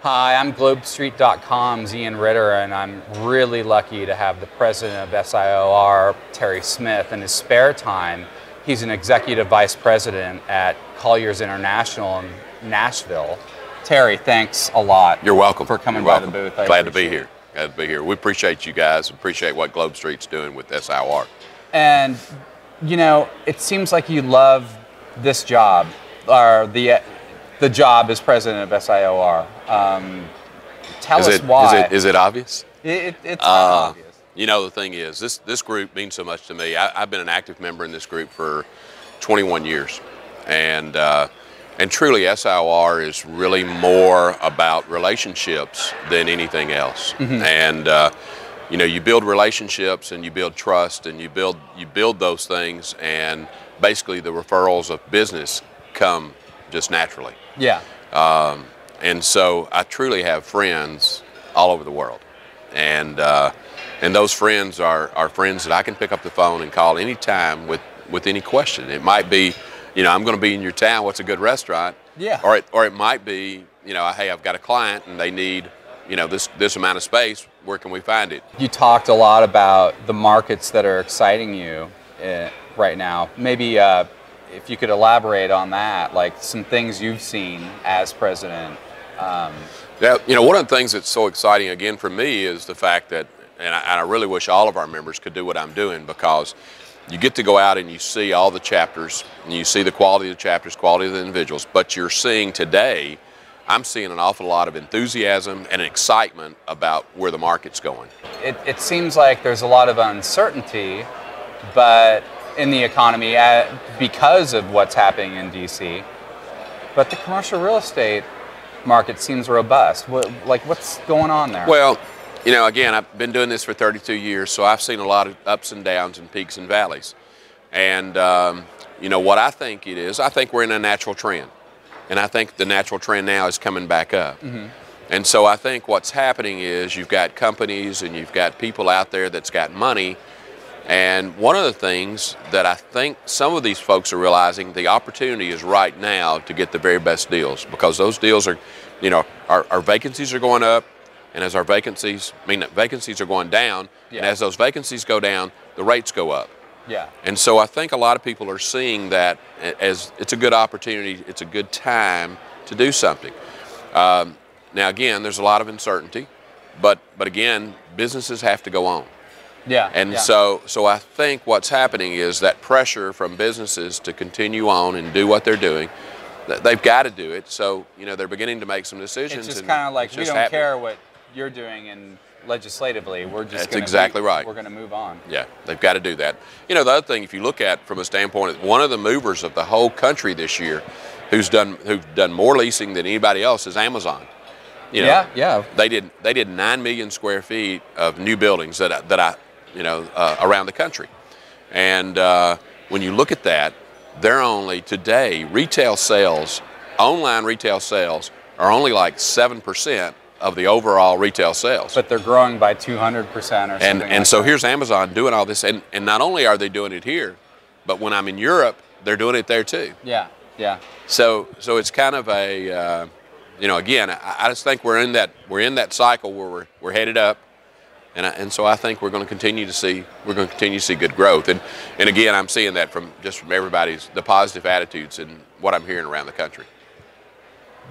Hi, I'm GlobeStreet.com's Ian Ritter, and I'm really lucky to have the president of SIOR, Terry Smith, in his spare time. He's an executive vice president at Colliers International in Nashville. Terry, thanks a lot. You're welcome. For coming by the booth. Glad to be here. Glad to be here. We appreciate you guys. Appreciate what Globe Street's doing with SIOR. And you know, it seems like you love this job, or the job as president of SIOR. Tell us why. Is it obvious? It's obvious. You know, the thing is, this group means so much to me. I've been an active member in this group for 21 years, and truly SIOR is really more about relationships than anything else. Mm-hmm. And you know, you build relationships and you build trust and you build those things, and basically the referrals of business come just naturally. Yeah. And so I truly have friends all over the world, and those friends are friends that I can pick up the phone and call anytime with any question. It might be, you know, I'm going to be in your town. What's a good restaurant? Yeah. Or it might be, you know, hey, I've got a client and they need, you know, this amount of space. Where can we find it? You talked a lot about the markets that are exciting you right now. Maybe if you could elaborate on that, like some things you've seen as president. Yeah, you know, one of the things that's so exciting again for me is the fact that, and I really wish all of our members could do what I'm doing, because you get to go out and you see all the chapters, and you see the quality of the chapters, quality of the individuals, but you're seeing today, I'm seeing an awful lot of enthusiasm and excitement about where the market's going. It seems like there's a lot of uncertainty, but in the economy because of what's happening in DC, but the commercial real estate market seems robust. What's going on there? Well, you know, again, I've been doing this for 32 years, so I've seen a lot of ups and downs and peaks and valleys. And, you know, what I think it is, I think we're in a natural trend. And I think the natural trend now is coming back up. Mm-hmm. And so I think what's happening is you've got companies and you've got people out there that's got money. And one of the things that I think some of these folks are realizing, the opportunity is right now to get the very best deals, because those deals are, you know, our vacancies are going up. And as our vacancies are going down, yeah. And as those vacancies go down, the rates go up. Yeah. And so I think a lot of people are seeing that as it's a good opportunity, it's a good time to do something. Now again, there's a lot of uncertainty, but again, businesses have to go on. Yeah. And so I think what's happening is that pressure from businesses to continue on and do what they're doing, they've got to do it. So, you know, they're beginning to make some decisions. It's just kind of like, we don't care what you're doing and legislatively, we're just That's exactly right. We're going to move on. Yeah, they've got to do that. You know, the other thing, if you look at from a standpoint, one of the movers of the whole country this year, who've done more leasing than anybody else, is Amazon. You know, yeah. They did 9 million square feet of new buildings around the country, and when you look at that, they're only today online retail sales are only like 7% of the overall retail sales. But they're growing by 200% or something. And so here's Amazon doing all this, and not only are they doing it here, but when I'm in Europe, they're doing it there too. Yeah. So it's kind of a, you know, again, I just think we're in that cycle where we're headed up, and so I think we're going to continue to see good growth, and again, I'm seeing that from everybody's the positive attitudes and what I'm hearing around the country.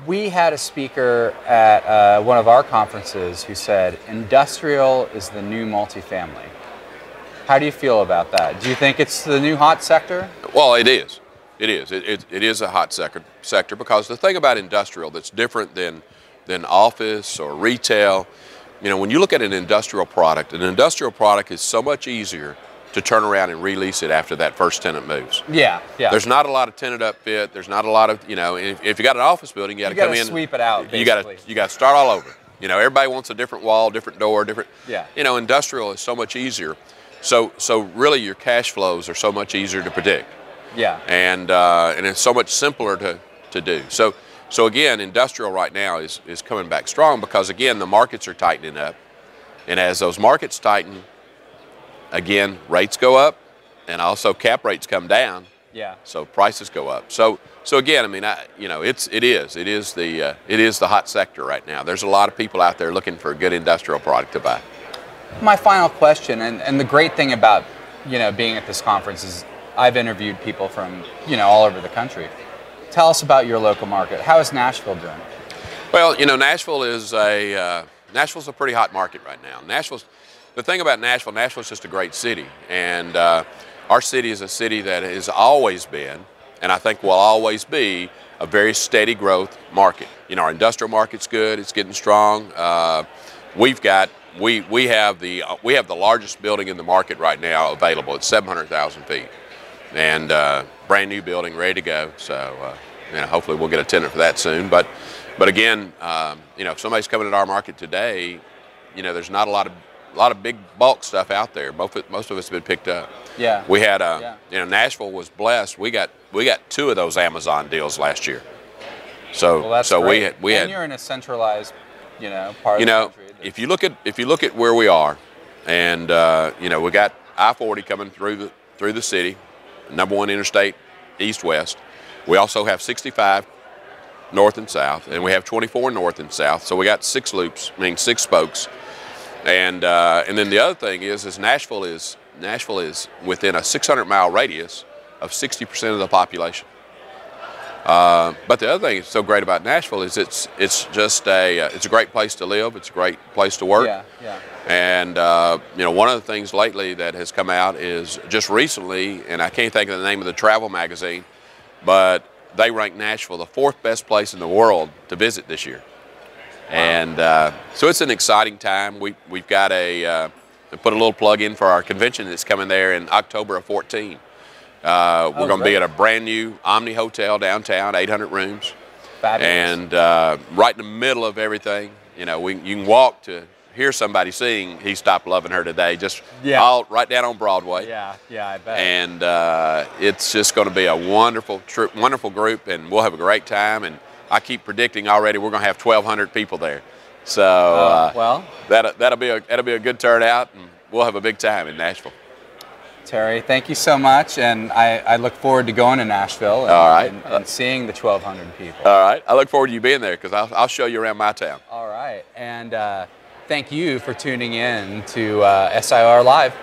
We had a speaker at one of our conferences who said industrial is the new multifamily. How do you feel about that? Do you think it's the new hot sector? Well, it is. It is a hot sector, because the thing about industrial that's different than office or retail, you know, when you look at an industrial product is so much easier to turn around and release it after that first tenant moves. Yeah. There's not a lot of tenant upfit. There's not a lot of, you know, if you got an office building, you got to come in, sweep it out. Basically. You got to start all over. You know, everybody wants a different wall, different door, different. Yeah. You know, industrial is so much easier. So really, your cash flows are so much easier to predict. Yeah. And it's so much simpler to do. So again, industrial right now is coming back strong, because again, the markets are tightening up, and as those markets tighten, again, rates go up, and also cap rates come down, Yeah. So prices go up. So again, I mean, it is the hot sector right now. There's a lot of people out there looking for a good industrial product to buy. My final question, and the great thing about, being at this conference is I've interviewed people from, all over the country. Tell us about your local market. How is Nashville doing? Well, Nashville's a pretty hot market right now. The thing about Nashville's just a great city, and our city is a city that has always been, and I think will always be, a very steady growth market. Our industrial market's good; it's getting strong. We have the largest building in the market right now available. It's 700,000 feet, and brand new building ready to go. So hopefully we'll get a tenant for that soon. But again, if somebody's coming to our market today, there's not a lot of big bulk stuff out there. Most of it's been picked up. Yeah. We had Nashville was blessed. We got 2 of those Amazon deals last year. So that's great. we had. And you're in a centralized, part of the country. If you look at where we are, and we got I-40 coming through the city, #1 interstate, east-west. We also have 65 north and south, and we have 24 north and south. So we got 6 loops, 6 spokes. And then the other thing is Nashville is within a 600-mile radius of 60% of the population. But the other thing that's so great about Nashville is it's a great place to live. It's a great place to work. Yeah, yeah. And one of the things lately that has come out is just recently, and I can't think of the name of the travel magazine, but they ranked Nashville the 4th best place in the world to visit this year. Wow. And so it's an exciting time. We've got put a little plug in for our convention that's coming there in October of 14. We're going to be at a brand new Omni Hotel downtown, 800 rooms. Fabulous. And right in the middle of everything, you can walk to hear somebody sing "He Stopped Loving Her Today," just all right down on Broadway. Yeah, I bet. And it's just going to be a wonderful trip, wonderful group, and we'll have a great time. And I keep predicting already we're going to have 1,200 people there. So well, that'll be a good turnout, and we'll have a big time in Nashville. Terry, thank you so much, and I look forward to going to Nashville and seeing the 1,200 people. All right. I look forward to you being there because I'll show you around my town. All right. And thank you for tuning in to SIOR Live.